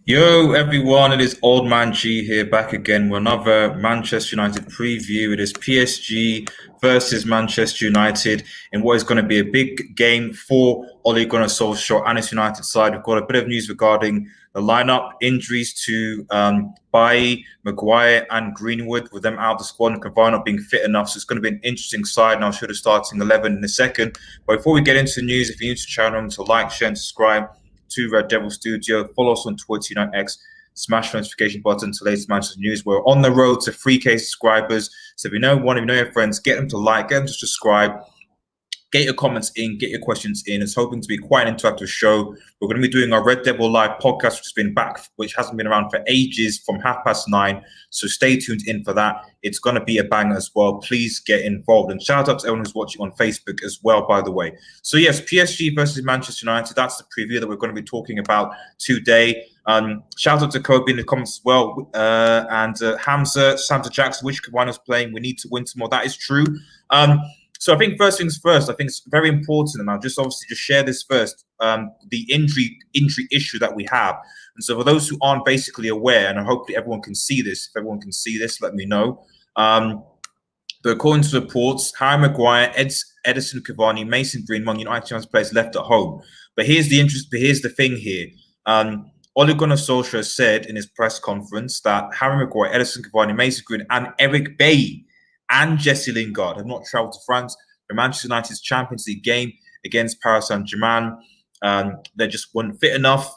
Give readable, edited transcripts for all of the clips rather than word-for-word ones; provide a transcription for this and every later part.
Yo, everyone, it is Old Man G here back again with another Manchester United preview. It is PSG versus Manchester United in what is going to be a big game for Ole Gunnar Solskjaer and his United side. We've got a bit of news regarding the lineup, injuries to Bailly, Maguire, and Greenwood, with them out of the squad and Cavani not being fit enough. So it's going to be an interesting side, and I'll show the starting 11 in a second. But before we get into the news, if you're new to the channel, remember to like, share, and subscribe to Red Devil Studio. Follow us on Twitter, X. Smash the notification button to latest Manchester news. We're on the road to 3K subscribers. So if you know one, if you know your friends, get them to like, get them to subscribe, get your comments in, get your questions in. It's hoping to be quite an interactive show. We're going to be doing our Red Devil Live podcast, which has been back, which hasn't been around for ages, from 9:30. So stay tuned in for that. It's going to be a banger as well. Please get involved. And shout out to everyone who's watching on Facebook as well, by the way. So yes, PSG versus Manchester United. That's the preview that we're going to be talking about today. Shout out to Kobe in the comments as well. And Hamza Jackson, which Cavani was playing. We need to win some more. That is true. So I think first things first, I think it's very important, and I'll just obviously just share this first, the injury issue that we have. And so for those who aren't basically aware, and hopefully everyone can see this, if everyone can see this, let me know. But according to reports, Harry Maguire, Edison Cavani, Mason Greenwood, United players left at home. But here's the thing here. Ole Gunnar Solskjaer said in his press conference that Harry Maguire, Edison Cavani, Mason Green, and Eric Bailly and Jesse Lingard have not travelled to France for Manchester United's Champions League game against Paris Saint-Germain. They just weren't fit enough.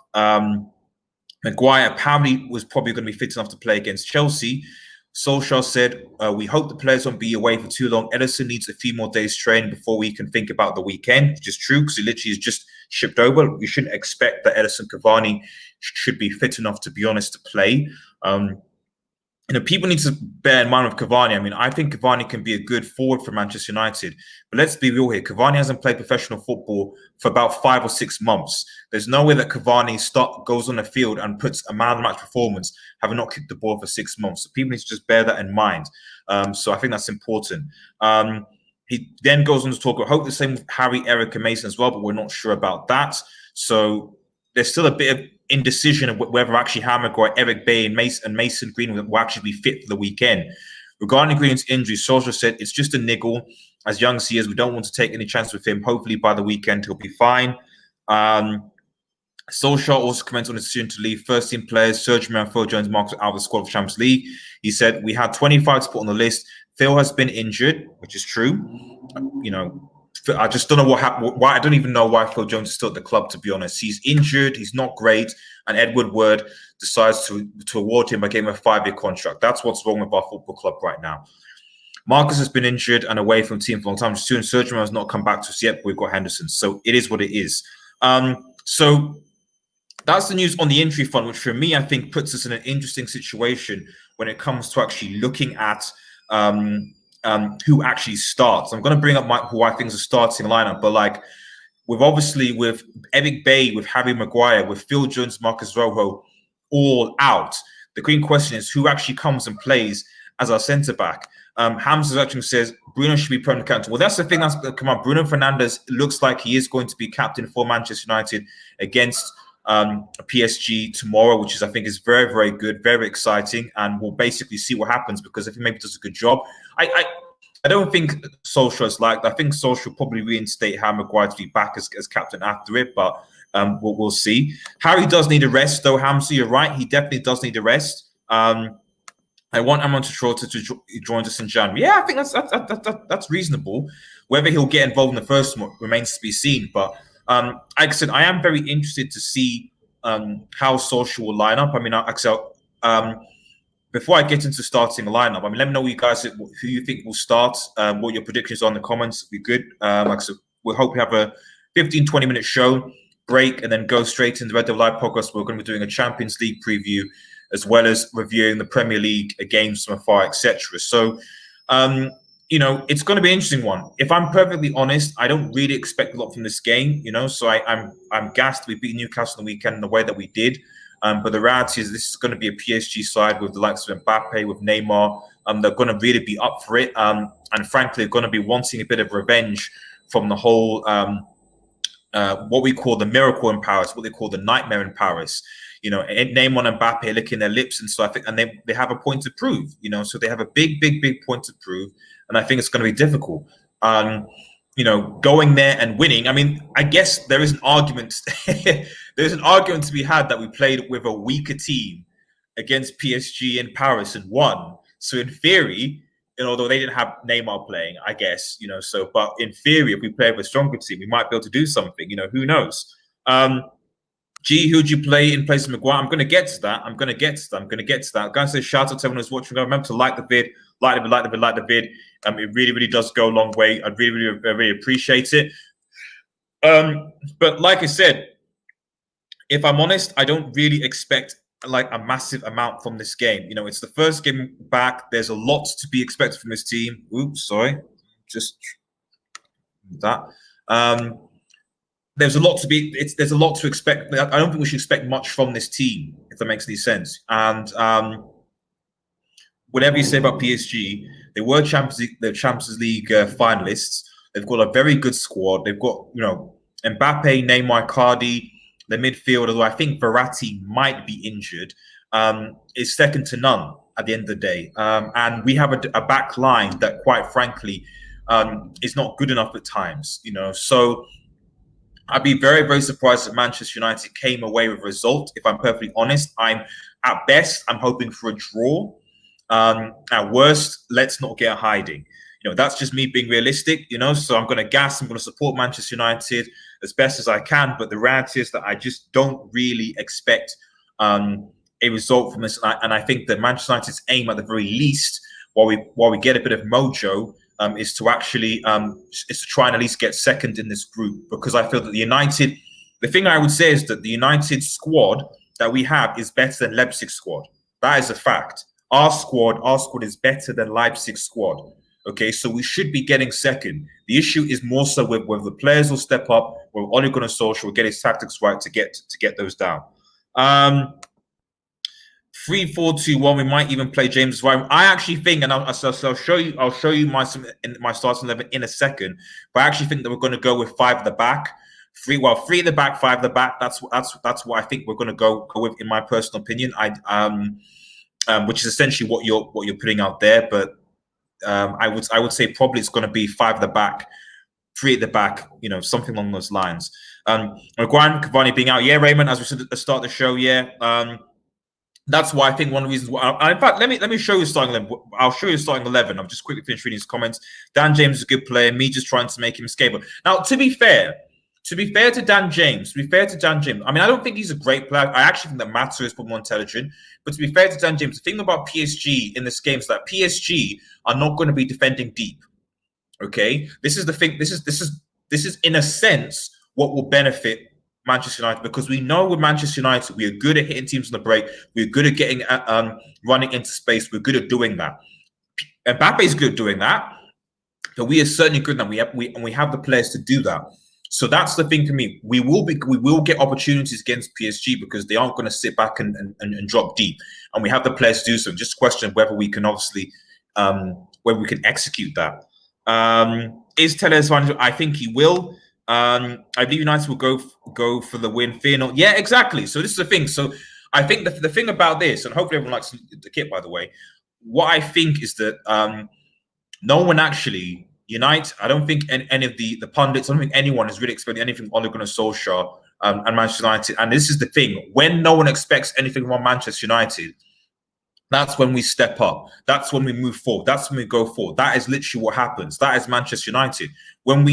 Maguire apparently was probably going to be fit enough to play against Chelsea. Solskjaer said, we hope the players won't be away for too long. Edison needs a few more days training before we can think about the weekend, which is true because he literally is just shipped over. We shouldn't expect that Edison Cavani should be fit enough, to be honest, to play. People need to bear in mind with Cavani. I mean, I think Cavani can be a good forward for Manchester United. But let's be real here. Cavani hasn't played professional football for about 5 or 6 months. There's no way that Cavani goes on the field and puts a man-of-the-match performance, having not kicked the ball for 6 months. So people need to just bear that in mind. So I think that's important. He then goes on to talk about, hope the same with Harry, Eric, and Mason as well, but we're not sure about that. So there's still a bit of indecision of whether actually Harry Maguire, Eric Bailly, and Mason Green will actually be fit for the weekend. Regarding Green's injury, Solskjaer said it's just a niggle. As young as he is, we don't want to take any chance with him. Hopefully by the weekend he'll be fine. Solskjaer also commented on his decision to leave first-team players Saint-Germain and Phil Jones Marks out of the squad of Champions League. He said, we had 25 to put on the list. Phil has been injured, which is true. I just don't know what happened. Why I don't even know why Phil Jones is still at the club, to be honest. He's injured. He's not great. And Ed Woodward decides to award him by giving him a 5-year contract. That's what's wrong with our football club right now. Marcus has been injured and away from the team for a long time. Soon, Saint-Germain has not come back to us yet, but we've got Henderson. So it is what it is. So that's the news on the injury front, which for me, I think puts us in an interesting situation when it comes to actually looking at who actually starts. I'm going to bring up who I think is a starting lineup, but with Eric Bailly, with Harry Maguire, with Phil Jones, Marcus Rojo all out, the green question is who actually comes and plays as our centre back. Hamza actually says Bruno should be permanent captain. Well, that's the thing. Come on, Bruno Fernandes looks like he is going to be captain for Manchester United against PSG tomorrow, which I think is very, very good, very exciting, and we'll basically see what happens, because if he maybe does a good job, I don't think Solskjaer is like that. I think Solskjaer will probably reinstate Harry Maguire to be back as captain after it, but we'll see. Harry does need a rest, though. Hamza, you're right. He definitely does need a rest. I want Amon to join us in January. Yeah, I think that's reasonable. Whether he'll get involved in the first one remains to be seen. But like I said, I am very interested to see how Solskjaer will line up. I mean, Axel, before I get into starting a lineup, I mean, let me know you guys who you think will start, what your predictions are in the comments. It'll be good. Like I said, we hope we have a 15, 20-minute show, break, and then go straight into the Red Devil Live podcast. We're going to be doing a Champions League preview, as well as reviewing the Premier League games from afar, etc. So, it's going to be an interesting one. If I'm perfectly honest, I don't really expect a lot from this game, so I'm gassed we beat Newcastle on the weekend in the way that we did. But the reality is this is going to be a PSG side with the likes of Mbappe, with Neymar. They're going to really be up for it. And frankly, they're going to be wanting a bit of revenge from the whole, what we call the miracle in Paris, what they call the nightmare in Paris. Neymar and Mbappe are licking their lips and stuff, and they have a point to prove. So they have a big point to prove, and I think it's going to be difficult. Going there and winning. I mean, I guess there is an argument. There's an argument to be had that we played with a weaker team against PSG in Paris and won. So in theory, although they didn't have Neymar playing, I guess, but in theory, if we play with a stronger team, we might be able to do something. Who knows? Who'd you play in place of Maguire? I'm going to get to that. I'm going to get to that. Guys, say shout out to everyone who's watching. Remember to like the vid, like the vid. It really does go a long way. I really appreciate it. But like I said, if I'm honest, I don't really expect like a massive amount from this game. It's the first game back. There's a lot to be expected from this team. Oops, sorry. Just that. There's a lot to expect. I don't think we should expect much from this team, if that makes any sense. And whatever you say about PSG, they were Champions League finalists. They've got a very good squad. They've got Mbappe, Neymar, Cardi. The midfield, although I think Verratti might be injured, is second to none at the end of the day. And we have a back line that, quite frankly, is not good enough at times. So I'd be very surprised if Manchester United came away with a result. If I'm perfectly honest, at best I'm hoping for a draw. At worst, let's not get a hiding. That's just me being realistic. So I'm going to gas. I'm going to support Manchester United as best as I can. But the reality is that I just don't really expect a result from this. And I think that Manchester United's aim, at the very least, while we get a bit of mojo, is to actually try and at least get second in this group. Because I feel that the thing I would say is that the United squad that we have is better than Leipzig's squad. That is a fact. Our squad is better than Leipzig's squad. Okay, so we should be getting second. The issue is more so whether the players will step up, whether Ole Gunnar Solskjaer will get his tactics right to get those down. 3-4-2-1. We might even play James right. I actually think, and I'll show you my starting 11 in a second. But I actually think that we're going to go with 5 at the back. 3 at the back, 5 at the back. That's what I think we're going to go with, in my personal opinion. Which is essentially what you're putting out there, but. I would say probably it's going to be 5 at the back, 3 at the back, something along those lines. Maguire and Cavani being out, yeah, Raymond, as we said at the start of the show, yeah. That's why I think one of the reasons why. In fact, let me show you starting 11. I'll show you starting 11. I'll just quickly finish reading his comments. Dan James is a good player. Me just trying to make him escapable. Now, to be fair to Dan James, I mean, I don't think he's a great player. I actually think that Mata is probably more intelligent. But to be fair to Dan James, the thing about PSG in this game is that PSG are not going to be defending deep. Okay, this is the thing. This is in a sense what will benefit Manchester United, because we know with Manchester United we are good at hitting teams on the break. We're good at getting running into space. We're good at doing that. Mbappe is good at doing that, but we are certainly good at that. We have the players to do that. So that's the thing for me. We will get opportunities against PSG because they aren't going to sit back and drop deep, and we have the players to do so. Just a question of whether we can obviously whether we can execute that. Is Telles? I think he will. I believe United will go for the win. Fear not. Yeah, exactly. So this is the thing. So I think the thing about this, and hopefully everyone likes the kit, by the way. What I think is that no one actually. United, I don't think any of the pundits, I don't think anyone is really expecting anything from Ole Gunnar Solskjaer and Manchester United. And this is the thing: when no one expects anything from Manchester United, that's when we step up. That's when we move forward. That's when we go forward. That is literally what happens. That is Manchester United. When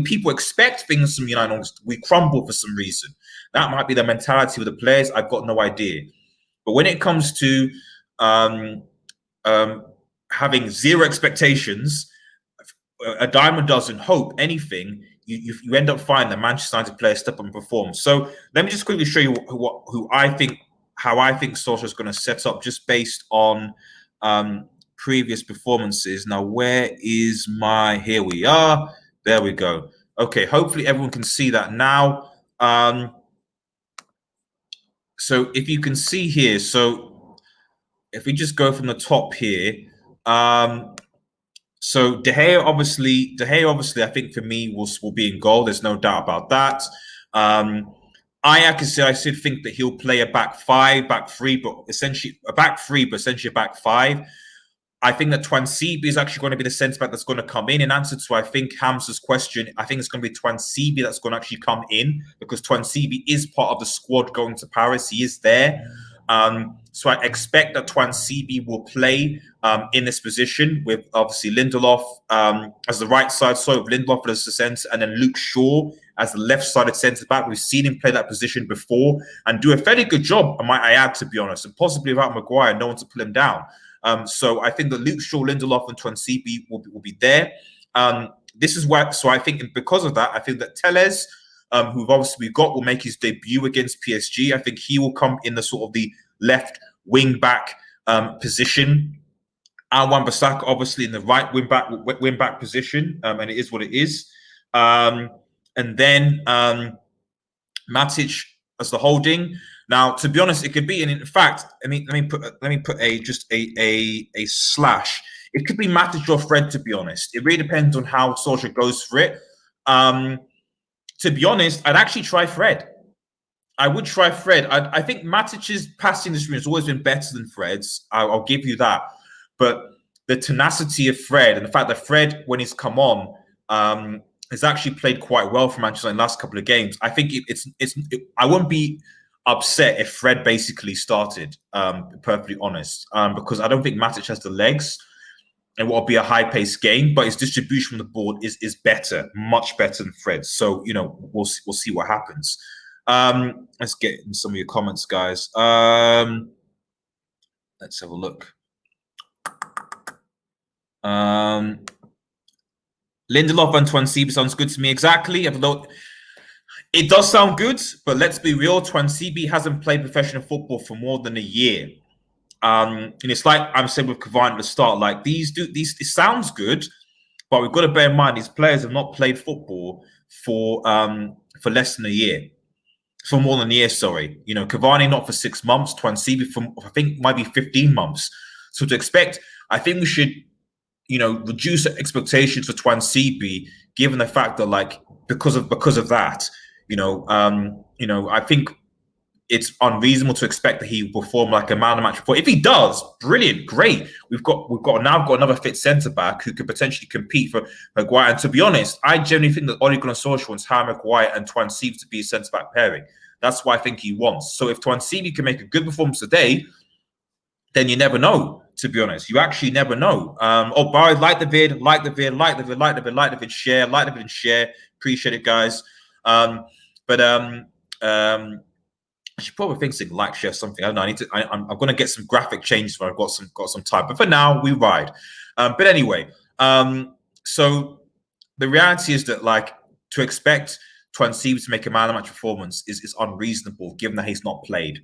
people expect things from United, we crumble for some reason. That might be the mentality of the players. I've got no idea. But when it comes to having zero expectations, a dime a dozen hope, anything, you end up finding that Manchester United players step up and perform. So let me just quickly show you how I think Solskjaer is going to set up just based on previous performances. Now, where is here we are. There we go. Okay, hopefully everyone can see that now. So if you can see here, so if we just go from the top here, so De Gea obviously, I think for me will be in goal. There's no doubt about that. I can say I still think that he'll play a back five, back three, but essentially a back three, but essentially a back five. I think that Twansibi is actually going to be the centre back that's going to come in answer to, I think, Hamza's question. I think it's going to be Twansibi that's going to actually come in because Twansibi is part of the squad going to Paris. He is there. So I expect that Twansibi will play in this position with obviously Lindelof as the right side, so Lindelof as the centre, and then Luke Shaw as the left-sided centre-back. We've seen him play that position before and do a fairly good job, might I add, to be honest, and possibly without Maguire, no one to pull him down. So I think that Luke Shaw, Lindelof, and Twansibi will be there. This is why. So I think because of that, I think that Telles, who obviously we've got, will make his debut against PSG. I think he will come in the sort of the left wing back position. And Wan-Bissaka obviously in the right wing back position, and it is what it is. And then Matic as the holding. Now, to be honest, it could be, and in fact, I mean, let me put a slash. It could be Matic or Fred. To be honest, it really depends on how Solskjaer goes for it. To be honest, I'd actually try Fred. I would try Fred. I think Matic's passing this has always been better than Fred's. I'll give you that. But the tenacity of Fred and the fact that Fred, when he's come on, has actually played quite well for Manchester in the last couple of games. I think I wouldn't be upset if Fred basically started, perfectly honest, because I don't think Matic has the legs. It will be a high-paced game, but his distribution from the board is better, much better than Fred's. So, we'll see what happens. Let's get in some of your comments, guys. Let's have a look. Lindelof and Twansibi sounds good to me. Exactly. It does sound good, but let's be real. Twansibi hasn't played professional football for more than a year. And it's like I'm saying with Cavani at the start, like these, it sounds good, but we've got to bear in mind these players have not played football for less than a year. For more than a year, sorry. Cavani not for 6 months, Twansibi for I think might be 15 months. So to expect, I think we should, reduce expectations for Twansibi, given the fact that because of that, I think it's unreasonable to expect that he will perform like a man of the match report. If he does, brilliant, great. We've got another fit centre back who could potentially compete for Maguire. And to be honest, I genuinely think that Ole Gunnar Solskjaer wants Harry Maguire and Twansibi to be a centre back pairing. That's what I think he wants. So if Twansibi can make a good performance today, then you never know. To be honest, you actually never know. Barry, like the vid, share. Appreciate it, guys. I should probably think something like share something. I don't know. I'm going to get some graphic changes when I've got some time. But for now, we ride. But anyway, so the reality is that to expect Twansibi to make a man of the match performance is unreasonable, given that he's not played.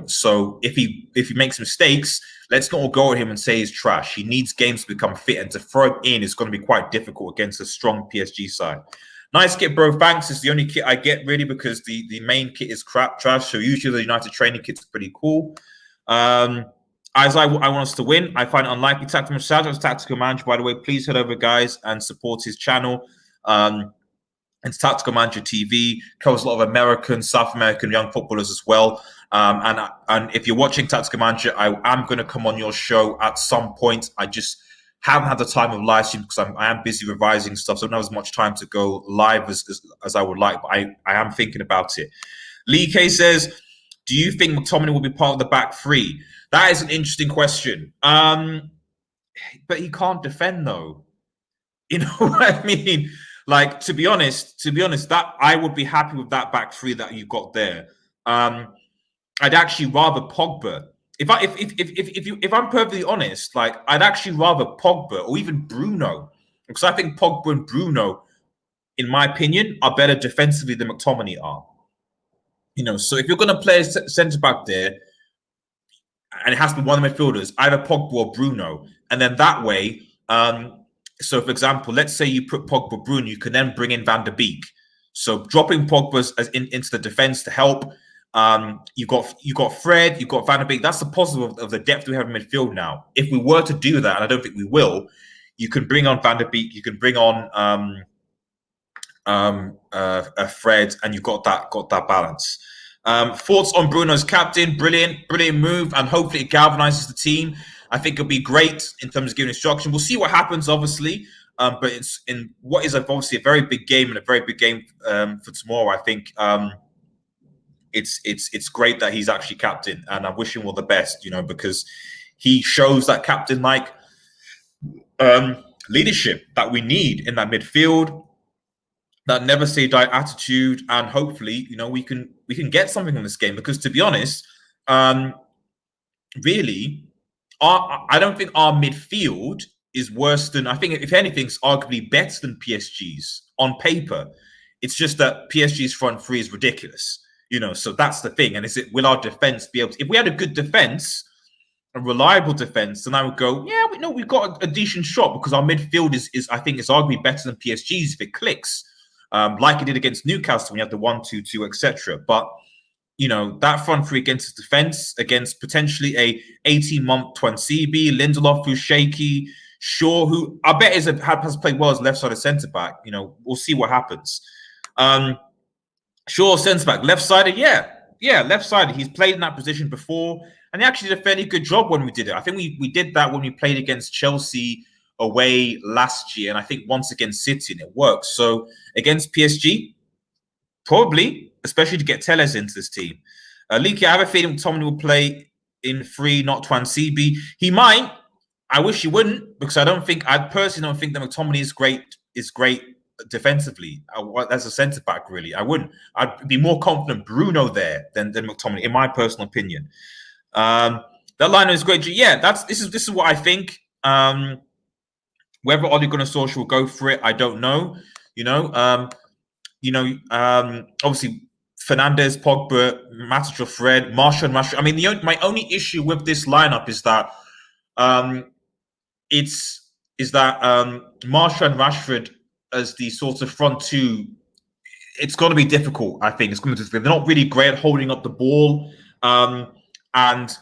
So if he makes mistakes, let's not all go at him and say he's trash. He needs games to become fit, and to throw him in is going to be quite difficult against a strong PSG side. Nice kit, bro. Thanks. It's the only kit I get, really, because the main kit is crap trash. So usually the United training kit's pretty cool. As I want us to win. I find it unlikely. Tactical Tactical Manager, by the way. Please head over, guys, and support his channel. It's Tactical Manager TV. Covers a lot of American, South American young footballers as well. And if you're watching Tactical Manager, I am going to come on your show at some point. I just haven't had the time of live stream because I am busy revising stuff, so I don't have as much time to go live as I would like, but I am thinking about it. Lee K says, do you think McTominay will be part of the back three? That is an interesting question. But he can't defend, though. You know what I mean? To be honest, that I would be happy with that back three that you've got there. I'd actually rather Pogba. If I'm perfectly honest, I'd actually rather Pogba or even Bruno, because I think Pogba and Bruno, in my opinion, are better defensively than McTominay are. So if you're going to play a centre back there, and it has to be one of the midfielders, either Pogba or Bruno, and then that way, so for example, let's say you put Pogba, Bruno, you can then bring in Van der Beek. So dropping Pogba into the defense to help. You got Fred, you've got Van der Beek. That's the positive of the depth we have in midfield now. If we were to do that, and I don't think we will, you can bring on Van der Beek, you can bring on Fred, and you've got that balance. Thoughts on Bruno's captain? Brilliant move, and hopefully it galvanizes the team. I think it'll be great in terms of giving instruction. We'll see what happens, obviously. But it's in what is obviously a very big game, and a very big game for tomorrow. I think it's great that he's actually captain, and I wish him all the best. Because he shows that captain-like leadership that we need in that midfield, that never say die attitude, and hopefully, we can get something in this game. Because to be honest, really, I don't think our midfield is worse than, I think if anything, it's arguably better than PSG's on paper. It's just that PSG's front three is ridiculous, so that's the thing. And will our defense be able to, if we had a good defense, a reliable defense, then I would go, yeah, we've got a decent shot, because our midfield is I think it's arguably better than PSG's if it clicks, like it did against Newcastle when you had the 1-2-2, etc. But that front three against the defense, against potentially a 18-month Twansibi, Lindelof, who's shaky, Shaw, who I bet has played well as left-sided centre-back. We'll see what happens. Shaw, centre-back, left-sided, yeah, left-sided. He's played in that position before, and he actually did a fairly good job when we did it. I think we did that when we played against Chelsea away last year, and I think once against City, and it worked. So against PSG, probably, especially to get Telles into this team. Leaky, I have a feeling Tomlin will play in 3, not Twansibi. He might. I wish he wouldn't, because I personally don't think that McTominay is great defensively as a centre back. Really, I wouldn't. I'd be more confident Bruno there than McTominay, in my personal opinion. That line is great. Yeah, this is what I think. Whether Ole Gunnar Solskjaer will go for it, I don't know. Obviously Fernandes, Pogba, Matic, Fred, Martial, and Rashford. I mean, my only issue with this lineup is that Martial and Rashford as the sort of front two. It's going to be difficult. I think it's going to be difficult. They're not really great at holding up the ball and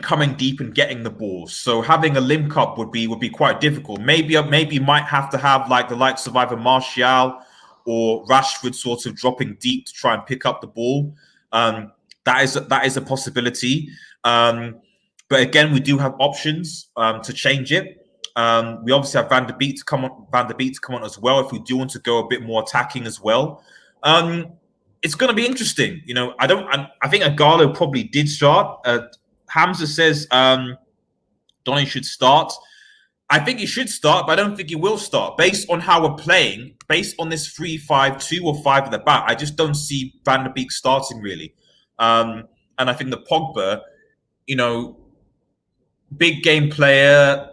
coming deep and getting the ball. So having a link up would be quite difficult. Maybe might have to have like the likes of either Martial or Rashford sort of dropping deep to try and pick up the ball. That is a possibility. But again, we do have options to change it. We obviously have Van der Beek to come on as well if we do want to go a bit more attacking as well. It's going to be interesting. I think Agallo probably did start. Hamza says Donny should start. I think he should start, but I don't think he will start. Based on how we're playing, based on this 3-5-2 or 5 at the back, I just don't see Van der Beek starting really. And I think the Pogba, big game player,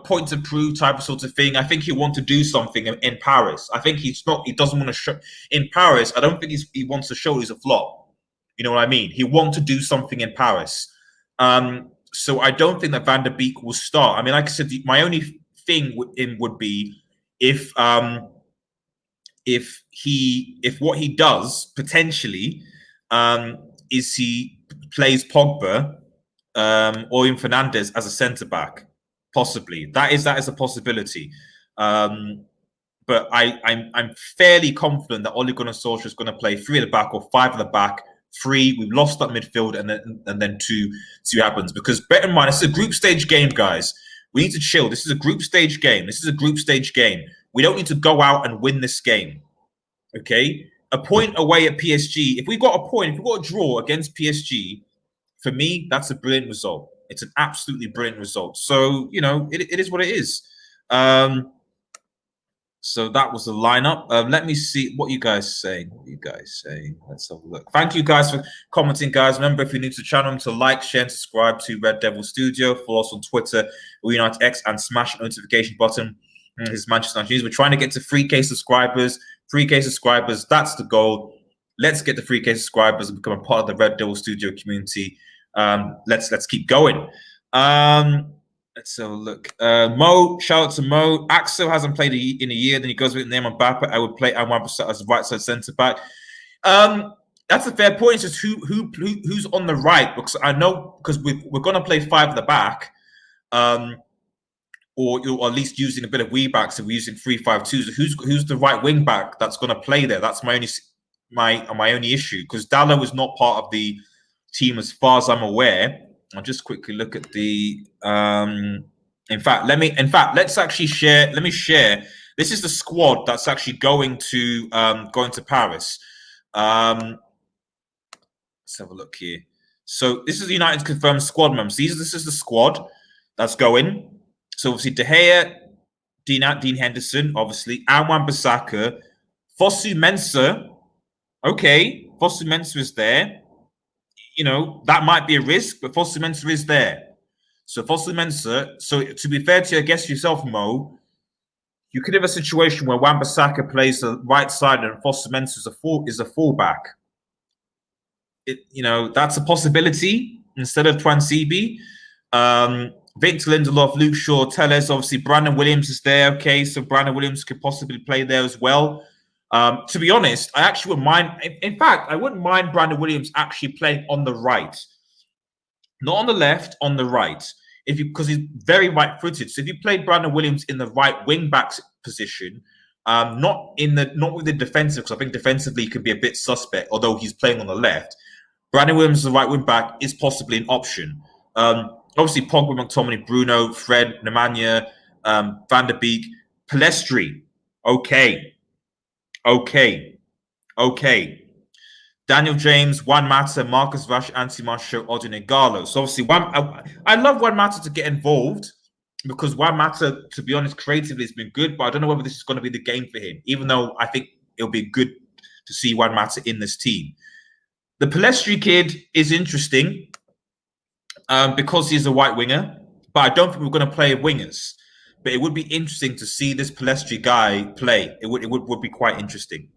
point to prove type of sort of thing. I think he'll want to do something in Paris. I think he doesn't want to show in Paris. I don't think he wants to show he's a flop. You know what I mean? He wants to do something in Paris. So I don't think that Van der Beek will start. I mean, like I said, my only thing would be if what he does potentially is he plays Pogba or in Fernandes as a centre back, possibly. That is a possibility. But I'm fairly confident that Ole Gunnar Solskjaer is going to play 3 at the back or 5 at the back. 3, we've lost that midfield, and then 2 happens. Because bear in mind, it's a group stage game, guys. We need to chill. This is a group stage game. We don't need to go out and win this game. Okay? A point away at PSG. If we got a draw against PSG, for me, that's a brilliant result. It's an absolutely brilliant result. So, it is what it is. So that was the lineup. Let me see what you guys saying. Let's have a look. Thank you guys for commenting, guys. Remember, if you're new to the channel, to like, share, and subscribe to Red Devil Studio. Follow us on Twitter, UnitedX, and smash the notification button. This is Manchester United News. We're trying to get to 3K subscribers. 3K subscribers, that's the goal. Let's get the 3K subscribers and become a part of the Red Devil Studio community. Let's keep going. Let's have a look. Mo, shout out to Mo. Axel hasn't played in a year. Then he goes with Neymar, mbappe. I would play Anwar as right side centre back. That's a fair point. It's just who's on the right, because I know we're going to play 5 at the back. or at least using a bit of wee backs if we're using 3-5-2s. Who's the right wing back that's going to play there? That's my only issue, because Dallo is not part of the team as far as I'm aware. I'll just quickly look at the. Let's actually share. Let me share. This is the squad that's actually going to Paris. Let's have a look here. So this is the United confirmed squad members. This is the squad that's going. So obviously De Gea, Dean Henderson, obviously, and Wan-Bissaka, Fosu Mensah. Okay, Fosu Mensah is there. You know, that might be a risk, but Fosu Mensah is there. So Fosu Mensah. So to be fair to you, I guess yourself, Mo, you could have a situation where Wan-Bissaka plays the right side and Fosu Mensah is a fullback. That's a possibility instead of Twansibi. Victor Lindelof, Luke Shaw, Telles, obviously Brandon Williams is there. Okay, so Brandon Williams could possibly play there as well. To be honest, I actually wouldn't mind. In fact, I wouldn't mind Brandon Williams actually playing on the right, not on the left, on the right. Because he's very right-footed. So if you played Brandon Williams in the right wing-back position, not with the defensive, because I think defensively he could be a bit suspect, although he's playing on the left. Brandon Williams, the right wing-back, is possibly an option. Obviously, Pogba, McTominay, Bruno, Fred, Nemanja, Van der Beek, Pellistri. Okay. Daniel James, Juan Mata, Marcus Rash, Anthony Martial, Odin Igalo. So obviously, I love Juan Mata to get involved, because Juan Mata, to be honest, creatively has been good, but I don't know whether this is going to be the game for him, even though I think it'll be good to see Juan Mata in this team. The Pellistri kid is interesting because he's a white winger, but I don't think we're going to play wingers. But it would be interesting to see this Pellistri guy play. It would be quite interesting.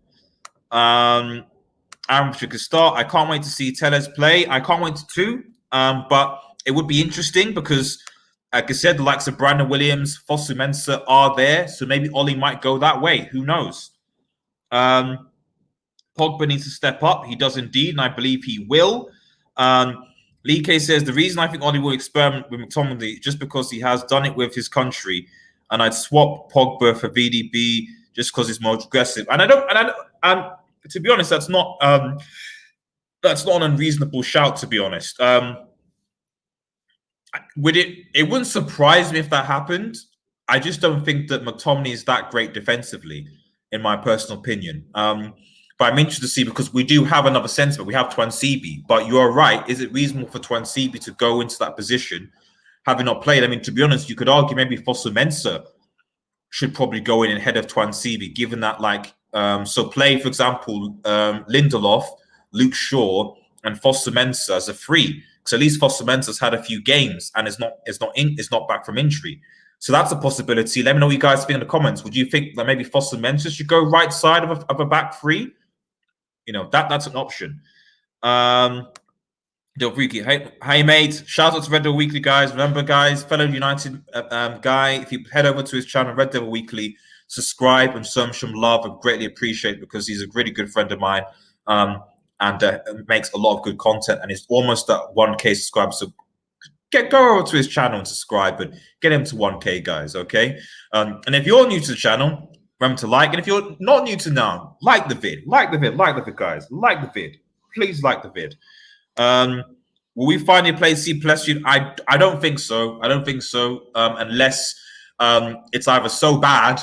We could start. I can't wait to see Telles play. I can't wait to, but it would be interesting because, like I said, the likes of Brandon Williams, Fosu Mensah are there, so maybe Ollie might go that way. Who knows? Pogba needs to step up. He does indeed, and I believe he will. Lee K says, the reason I think Ollie will experiment with McTominay just because he has done it with his country, and I'd swap Pogba for VDB just because he's more aggressive. And to be honest, that's not an unreasonable shout, to be honest. It wouldn't surprise me if that happened. I just don't think that McTominay is that great defensively, in my personal opinion. But I'm interested to see, because we do have another centre, we have Twansibi. But you are right. Is it reasonable for Twansibi to go into that position, having not played? I mean, to be honest, you could argue maybe Fosu Mensah should probably go in ahead of Twansibi, given that, so play, for example, Lindelof, Luke Shaw, and Fosu Mensah as a free. Because at least Fosu Mensah's had a few games and is not back from injury. So that's a possibility. Let me know what you guys think in the comments. Would you think that maybe Fosu Mensah should go right side of a back three? That's an option. Del Freaky, hey mate, shout out to Red Devil Weekly, guys. Remember, guys, fellow United guy, if you head over to his channel, Red Devil Weekly, subscribe and show him some love. I greatly appreciate it, because he's a really good friend of mine, and makes a lot of good content, and he's almost at 1K subscribers. So go over to his channel and subscribe, and get him to 1K, guys. Okay. And if you're new to the channel, remember to like. And if you're not new to now, like the vid, guys. Like the vid. Please like the vid. Will we finally play C Pellistri? I don't think so. Unless it's either so bad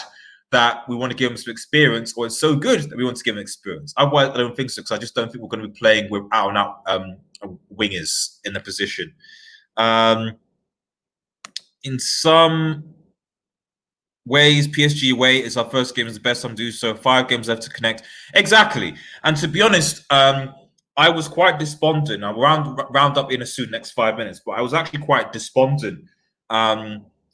that we want to give him some experience, or it's so good that we want to give him experience. Otherwise, I don't think so, because I just don't think we're going to be playing with out-and-out wingers in the position. In some ways, PSG away is our first game, is the best time to do so. 5 games left to connect. Exactly. And to be honest, I was quite despondent. I'll round up in a soon next 5 minutes, but I was actually quite despondent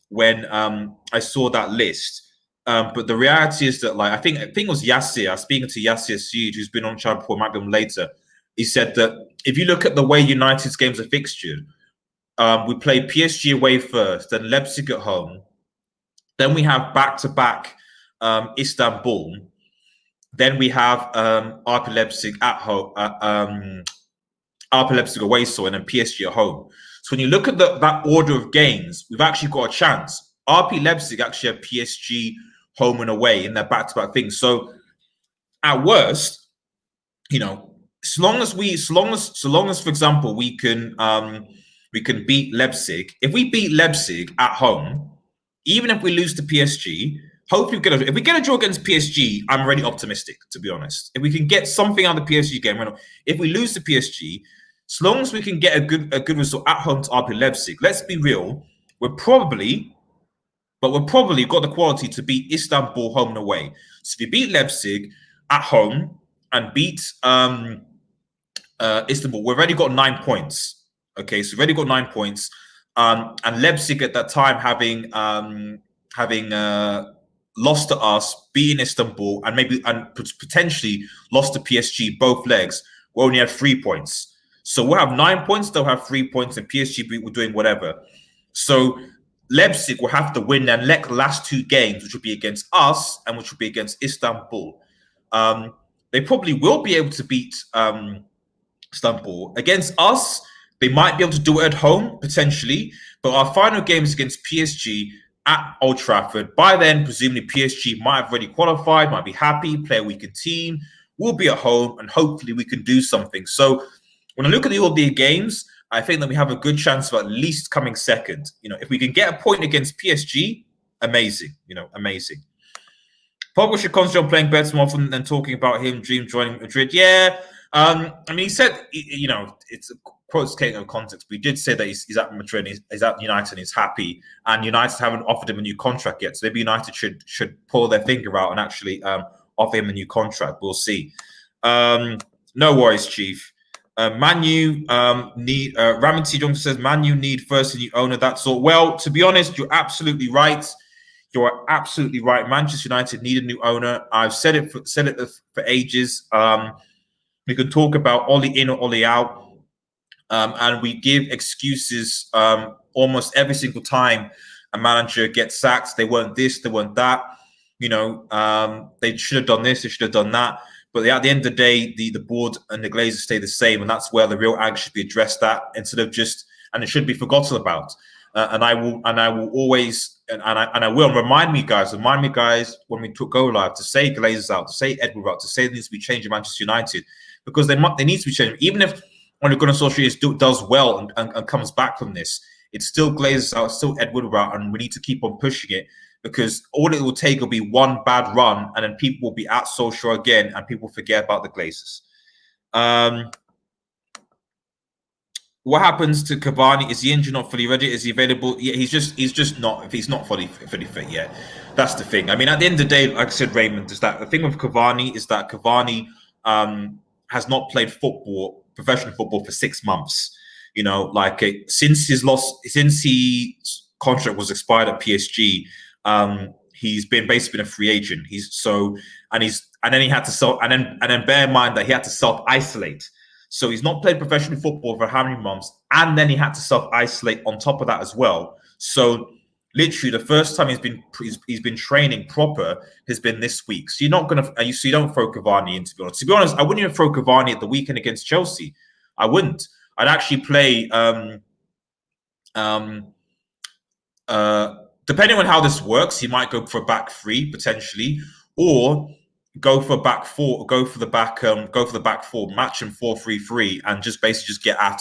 when I saw that list. But the reality is that, I think it was Yassir. I was speaking to Yassir Siege, who's been on the channel before, might be on later. He said that if you look at the way United's games are fixtured, we play PSG away first, then Leipzig at home. Then we have back-to-back Istanbul. Then we have RB Leipzig at home, RB Leipzig away, and then PSG at home. So when you look at that order of games, we've actually got a chance. RP Leipzig actually have PSG home and away in their back-to-back things. So at worst, so long as, for example, we can beat Leipzig. If we beat Leipzig at home, even if we lose to PSG, hopefully if we get a draw against PSG, I'm already optimistic, to be honest. If we can get something out of the PSG game, if we lose to PSG, as long as we can get a good result at home to RP Leipzig, let's be real, we're probably got the quality to beat Istanbul home and away. So if we beat Leipzig at home and beat Istanbul, we've already got 9 points. Okay, so we've already got 9 points. And Leipzig at that time having lost to us, beaten Istanbul, and potentially lost to PSG both legs, we only had 3 points. So we'll have 9 points, they'll have 3 points, and PSG will doing whatever. So Leipzig will have to win their last 2 games, which will be against us and which will be against Istanbul. They probably will be able to beat Istanbul. Against us, they might be able to do it at home, potentially. But our final game is against PSG at Old Trafford. By then, presumably PSG might have already qualified, might be happy, play a weaker team. We'll be at home, and hopefully we can do something. So when I look at all the games, I think that we have a good chance of at least coming second. If we can get a point against PSG, amazing. Amazing. Pogba should concentrate on playing better more often than talking about him joining Madrid. Yeah. He said, it's a quotes taken out of context. We did say that he's at Madrid, he's at United, and he's happy. And United haven't offered him a new contract yet, so maybe United should pull their finger out and actually offer him a new contract. We'll see. No worries, Chief. Manu need Ramity Johnson says Manu need first a new owner. That's all. Well, to be honest, you're absolutely right. You're absolutely right. Manchester United need a new owner. I've said it for ages. We can talk about Ollie in or Ollie out. And we give excuses almost every single time a manager gets sacked. They weren't this, they weren't that. They should have done this, they should have done that. But at the end of the day, the board and the Glazers stay the same, and that's where the real anger should be addressed at, instead of and it should be forgotten about. And I will always remind me guys when we go live to say Glazers out, to say Edward out, to say there needs to be change in Manchester United, because they need to be changed. Even if when Gunnar Solskjaer does well and comes back from this, it's still Glazers out, it's still Edward out, and we need to keep on pushing it, because all it will take will be one bad run, and then people will be at Solskjaer again, and people forget about the Glazers. What happens to Cavani? Is he injured, not fully ready? Is he available? Yeah, he's just not. If he's not fully fit yet, that's the thing. At the end of the day, like I said, Raymond, is that the thing with Cavani is that Cavani has not played professional football for 6 months. Since his contract was expired at PSG, he's basically been a free agent. Then he had to and then bear in mind that he had to self-isolate. So he's not played professional football for how many months, and then he had to self-isolate on top of that as well. So literally, the first time he's been training proper has been this week. So you're not gonna you don't throw Cavani in. To be honest, I wouldn't even throw Cavani at the weekend against Chelsea. I wouldn't. I'd actually play. Depending on how this works, he might go for a back 3 potentially, or go for a back 4, go for the back 4, match him 4-3-3, and just basically get out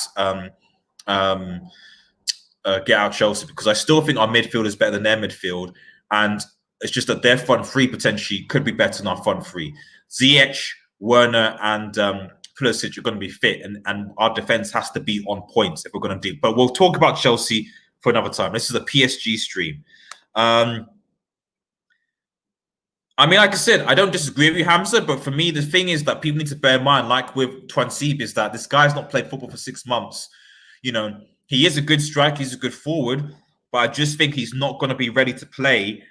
Chelsea, because I still think our midfield is better than their midfield, and it's just that their front 3 potentially could be better than our front 3. Ziyech, Werner, and Pulisic are going to be fit, and our defense has to be on points if we're going to do. But we'll talk about Chelsea for another time. This is a PSG stream. Like I said, I don't disagree with you, Hamza, but for me, the thing is that people need to bear in mind, like with Twansib, is that this guy's not played football for 6 months. He is a good striker, he's a good forward, but I just think he's not going to be ready to play.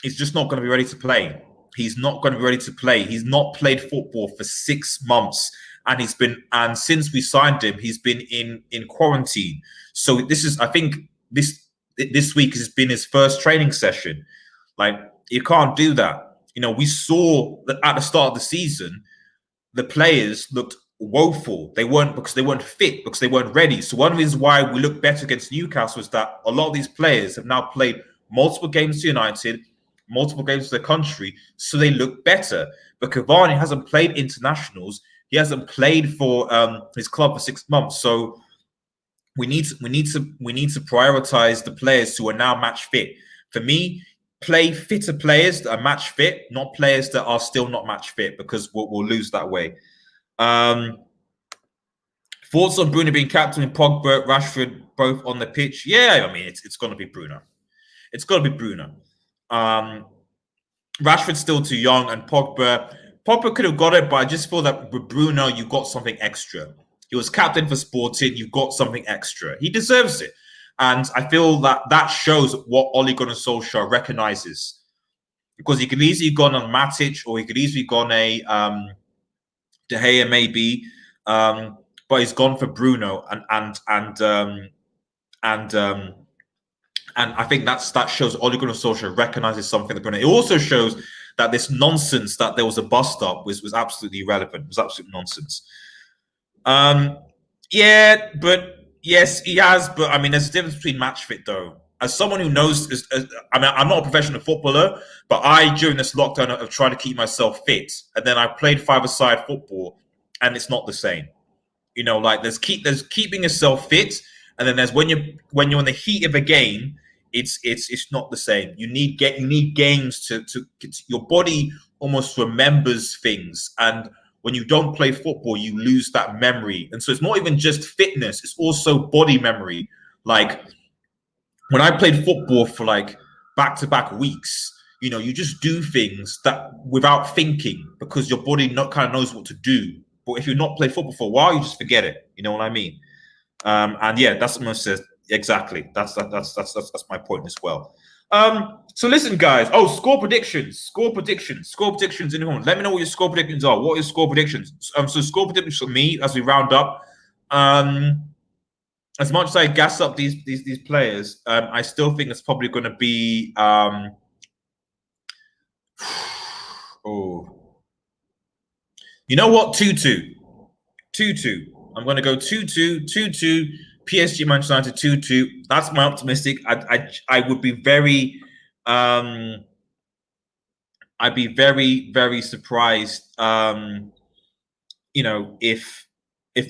He's just not going to be ready to play. He's not going to be ready to play. He's not played football for 6 months, and since we signed him, he's been in quarantine. So I think this week has been his first training session. You can't do that. We saw that at the start of the season, the players looked woeful. They weren't, because they weren't fit, because they weren't ready. So one reason why we look better against Newcastle is that a lot of these players have now played multiple games to United, multiple games to the country, so they look better. But Cavani hasn't played internationals. He hasn't played for his club for 6 months. So we need to prioritize the players who are now match fit. For me, play fitter players that are match fit, not players that are still not match fit, because we'll lose that way. Thoughts on Bruno being captain and Pogba, Rashford both on the pitch? Yeah, I mean it's going to be Bruno. It's got to be Bruno. Rashford's still too young, and Pogba could have got it, but I just feel that with Bruno, you got something extra. He was captain for Sporting. You got something extra. He deserves it, and I feel that shows what Ole Gunnar Solskjaer recognizes, because he could easily gone on Matic, or he could easily gone a De Gea maybe, but he's gone for Bruno, and I think that shows Ole Gunnar Solskjaer recognizes something that Bruno. It also shows that this nonsense that there was a bust up was absolutely irrelevant. It was absolute nonsense. Yeah, but yes, he has. But I mean, there's a difference between match fit, though. As someone who knows, I mean, I'm not a professional footballer, but during this lockdown, have tried to keep myself fit, and then I played five-a-side football, and it's not the same. You know, like there's keeping yourself fit, and then there's when you're in the heat of a game, it's not the same. You need games to your body almost remembers things, and when you don't play football, you lose that memory. And so it's not even just fitness; it's also body memory. Like when I played football for like back-to-back weeks, you know, you just do things that without thinking, because your body kind of knows what to do. But if you've not played football for a while, you just forget it. You know what I mean? And yeah, that's what Mo says. Exactly. That's my point as well. So listen, guys. Oh, score predictions in the home. Let me know what your score predictions are. What are your score predictions? So score predictions for me as we round up. As much as I gas up these players, I still think it's probably going to be you know what? 2-2. 2-2. I'm going to go 2-2, 2-2. PSG Manchester United 2-2. That's my optimistic. I would be very I'd be very, very surprised you know, if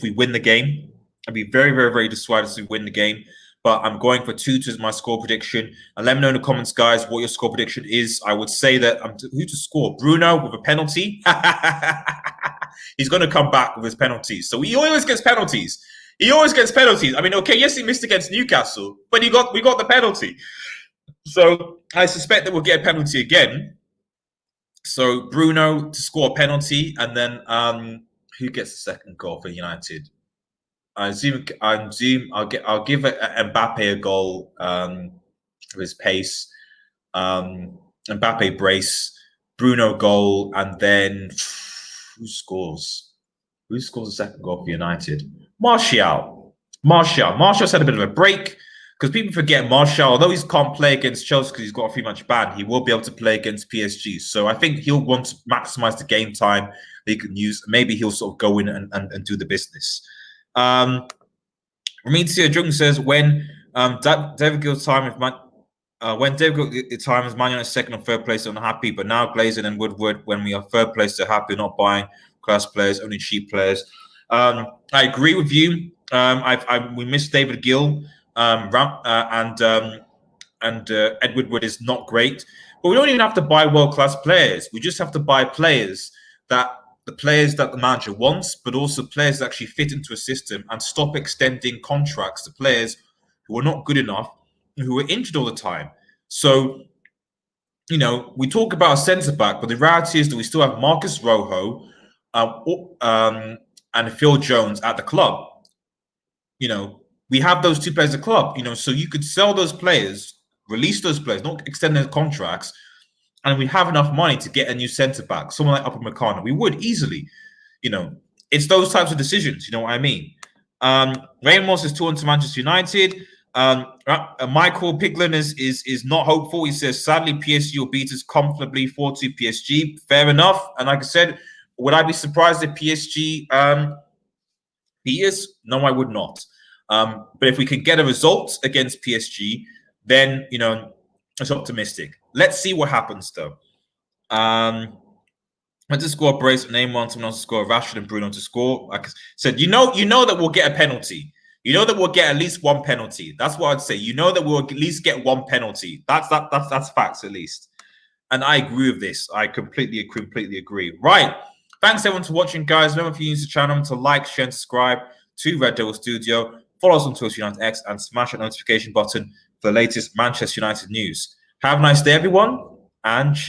we win the game. I'd be very, very, very disappointed to win the game. But I'm going for 2-2 as my score prediction. And let me know in the comments, guys, what your score prediction is. I would say that who to score? Bruno with a penalty. He's going to come back with his penalties. So he always gets penalties. I mean, okay, yes, he missed against Newcastle, but we got the penalty. So I suspect that we'll get a penalty again. So Bruno to score a penalty, and then who gets the second goal for United? I'll give Mbappe a goal with his pace. Mbappe brace, Bruno goal, and then who scores? Who scores the second goal for United? Martial. Martial's had a bit of a break, because people forget Martial, although he can't play against Chelsea because he's got a 3-match ban, he will be able to play against PSG. So I think he'll want to maximize the game time that he can use. Maybe he'll sort of go in and do the business. Ramintia Jung says, when David Gill's time with Man United second or third place, I'm happy, but now Glazer and Woodward, when we are third place, they're happy, not buying class players, only cheap players. I agree with you. We miss David Gill, and Ed Woodward is not great, but we don't even have to buy world-class players. We just have to buy players that the manager wants, but also players that actually fit into a system, and stop extending contracts to players who are not good enough and who are injured all the time. So, you know, we talk about a centre back, but the reality is that we still have Marcus Rojo and Phil Jones at the club. You know, we have those two players at the club. You know, so you could sell those players, release those players, not extend their contracts, and we have enough money to get a new centre back, someone like Upamecano. We would easily. You know, it's those types of decisions. You know what I mean? Ramos is torn to Manchester United. Michael Piglin is not hopeful. He says, sadly, PSG will beat us comfortably 4-2 PSG. Fair enough. And like I said, would I be surprised if PSG He is. No, I would not. But if we could get a result against PSG, then, you know, it's optimistic. Let's see what happens, though. I just score a brace, Neymar, someone else to score, Rashford and Bruno to score. Like I said, you know that we'll get a penalty. You know that we'll get at least one penalty. That's what I'd say. You know that we'll at least get one penalty. That's facts at least. And I agree with this. I completely agree. Right. Thanks everyone for watching, guys. Remember, if you use the channel, to like, share, and subscribe to Red Devil Studio. Follow us on Twitter, United X, and smash that notification button for the latest Manchester United news. Have a nice day, everyone, and cheers.